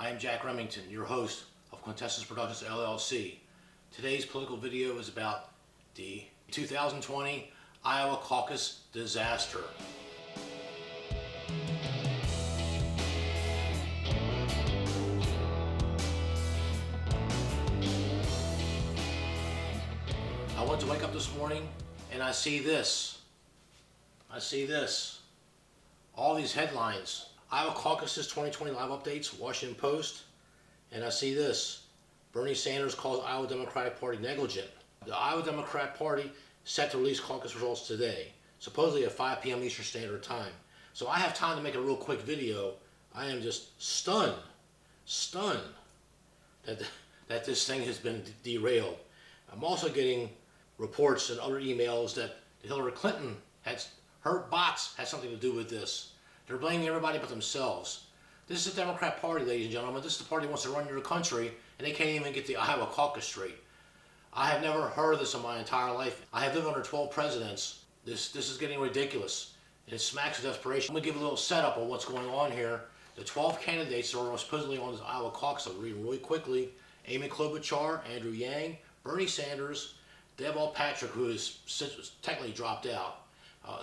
I am Jack Remington, your host of Quintessence Productions LLC. Today's political video is about the 2020 Iowa Caucus disaster. I went to wake up this morning and I see this. All these headlines. Iowa Caucus's 2020 live updates, Washington Post, and I see this. Bernie Sanders calls Iowa Democratic Party negligent. The Iowa Democratic Party set to release caucus results today, supposedly at 5 p.m. Eastern Standard Time. So I have time to make a real quick video. I am just stunned that this thing has been derailed. I'm also getting reports and other emails that Hillary Clinton her bots had something to do with this. They're blaming everybody but themselves. This is the Democrat Party, ladies and gentlemen. This is the party that wants to run your country, and they can't even get the Iowa caucus straight. I have never heard of this in my entire life. I have lived under 12 presidents. This is getting ridiculous, and it smacks of desperation. I'm going to give a little setup on what's going on here. The 12 candidates that are supposedly on this Iowa caucus, I'll read them really quickly. Amy Klobuchar, Andrew Yang, Bernie Sanders, Deb Patrick, who is technically dropped out,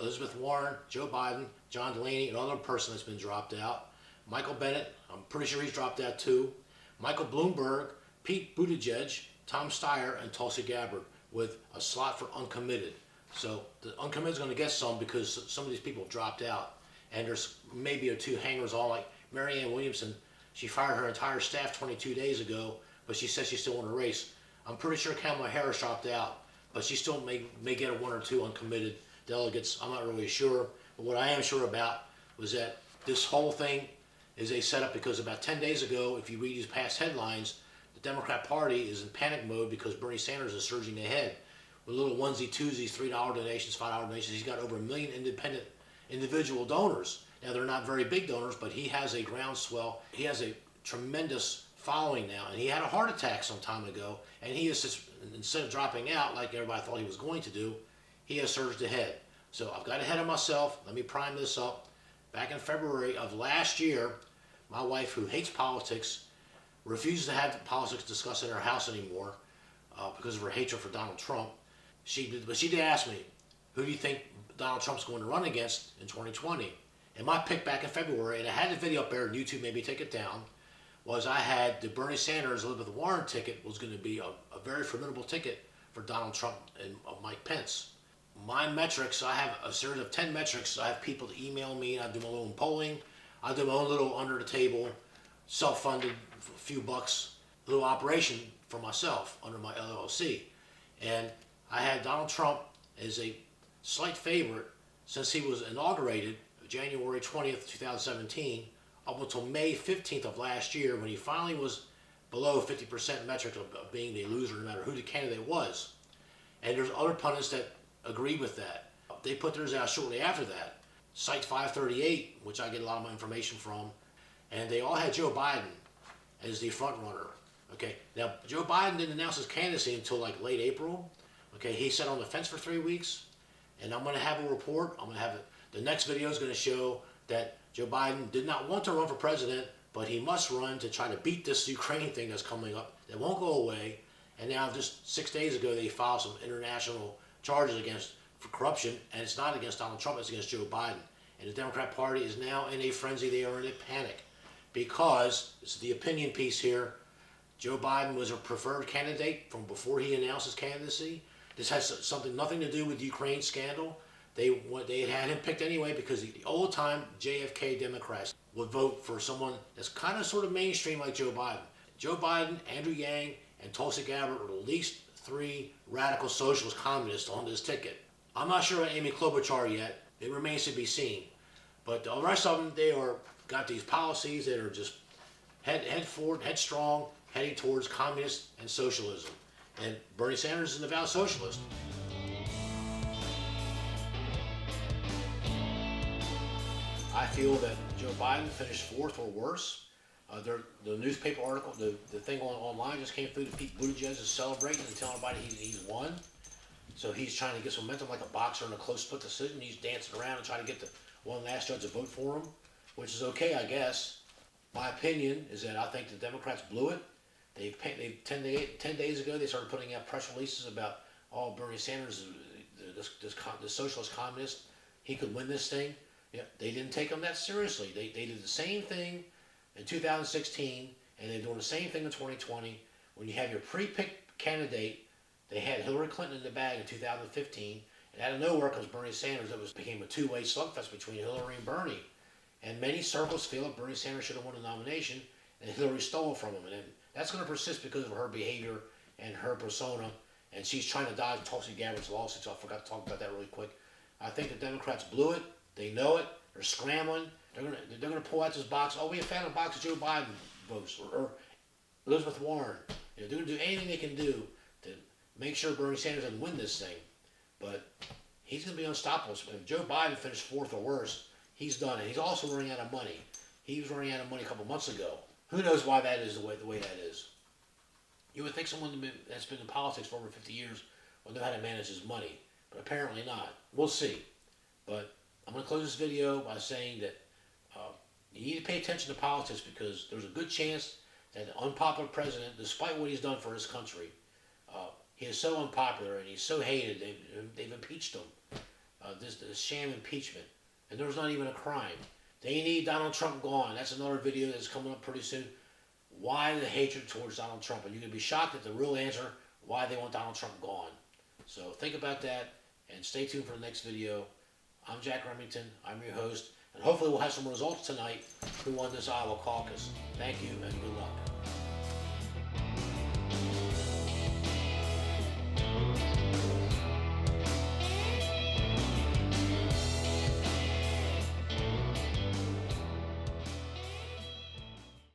Elizabeth Warren, Joe Biden, John Delaney, another person that's been dropped out, Michael Bennet, I'm pretty sure he's dropped out too, Michael Bloomberg, Pete Buttigieg, Tom Steyer, and Tulsi Gabbard, with a slot for uncommitted. So the uncommitted is going to get some because some of these people have dropped out, and there's maybe two hangers on, like Marianne Williamson. She fired her entire staff 22 days ago, but she says she still won a race. I'm pretty sure Kamala Harris dropped out, but she still may get a one or two uncommitted delegates. I'm not really sure, but what I am sure about was that this whole thing is a setup because about 10 days ago, if you read these past headlines, the Democrat Party is in panic mode because Bernie Sanders is surging ahead with little onesie twosies, $3 donations, $5 donations. He's got over 1 million independent individual donors. Now they're not very big donors, but he has a groundswell. He has a tremendous following now, and he had a heart attack some time ago, and he is just, instead of dropping out like everybody thought he was going to do, he has surged ahead. So I've got ahead of myself. Let me prime this up. Back in February of last year, my wife, who hates politics, refuses to have politics discussed in her house anymore because of her hatred for Donald Trump. But she did ask me, who do you think Donald Trump's going to run against in 2020? And my pick back in February, and I had the video up there, and YouTube made me take it down, was I had the Bernie Sanders, Elizabeth Warren ticket was going to be a very formidable ticket for Donald Trump and Mike Pence. My metrics, I have a series of 10 metrics. I have people to email me. I do my own polling. I do my own little under the table, self-funded, a few bucks, little operation for myself under my LLC. And I had Donald Trump as a slight favorite since he was inaugurated January 20th, 2017, up until May 15th of last year, when he finally was below 50% metric of being the loser, no matter who the candidate was. And there's other pundits that agree with that. They put theirs out shortly after that. Site 538, which I get a lot of my information from, and they all had Joe Biden as the front runner. Okay, now Joe Biden didn't announce his candidacy until like late April. Okay, he sat on the fence for 3 weeks, and I'm going to have a report. I'm going to have it. The next video is going to show that Joe Biden did not want to run for president, but he must run to try to beat this Ukraine thing that's coming up that won't go away. And now, just 6 days ago, they filed some international charges for corruption, and it's not against Donald Trump, it's against Joe Biden. And the Democrat Party is now in a frenzy. They are in a panic because, this is the opinion piece here, Joe Biden was a preferred candidate from before he announced his candidacy. This has nothing to do with the Ukraine scandal. They had him picked anyway because the old-time JFK Democrats would vote for someone that's kind of sort of mainstream like Joe Biden. Joe Biden, Andrew Yang, and Tulsi Gabbard are at least 3 radical socialist communists on this ticket. I'm not sure about Amy Klobuchar yet. It remains to be seen. But the rest of them, they got these policies that are just head forward, headstrong, heading towards communist and socialism. And Bernie Sanders is an avowed socialist. I feel that Joe Biden finished 4th or worse. The newspaper article, the thing online just came through that Pete Buttigieg is celebrating and telling everybody he's won. So he's trying to get some momentum like a boxer in a close split decision. He's dancing around and trying to get the one last judge to vote for him, which is okay, I guess. My opinion is that I think the Democrats blew it. They've 10 days ago they started putting out press releases about, oh, Bernie Sanders, this socialist communist, he could win this thing. Yeah, they didn't take him that seriously. They did the same thing in 2016, and they're doing the same thing in 2020. When you have your pre-picked candidate, they had Hillary Clinton in the bag in 2015, and out of nowhere comes Bernie Sanders. Became a two-way slugfest between Hillary and Bernie. And many circles feel that Bernie Sanders should have won the nomination, and Hillary stole it from him. And that's going to persist because of her behavior and her persona. And she's trying to dodge Tulsi Gabbard's lawsuit, so I forgot to talk about that really quick. I think the Democrats blew it. They know it. They're scrambling. They're gonna pull out this box. Oh, we found a box of Joe Biden votes or Elizabeth Warren. They're gonna do anything they can do to make sure Bernie Sanders doesn't win this thing. But he's gonna be unstoppable. If Joe Biden finished fourth or worse, he's done it. He's also running out of money. He was running out of money a couple months ago. Who knows why that is the way that is? You would think someone that's been in politics for over 50 years would know how to manage his money, but apparently not. We'll see. But I'm going to close this video by saying that you need to pay attention to politics, because there's a good chance that an unpopular president, despite what he's done for his country, he is so unpopular and he's so hated, they've impeached him. This sham impeachment. And there was not even a crime. They need Donald Trump gone. That's another video that's coming up pretty soon. Why the hatred towards Donald Trump? And you're going to be shocked at the real answer why they want Donald Trump gone. So think about that and stay tuned for the next video. I'm Jack Remington. I'm your host. And hopefully we'll have some results tonight who won this Iowa caucus. Thank you and good luck.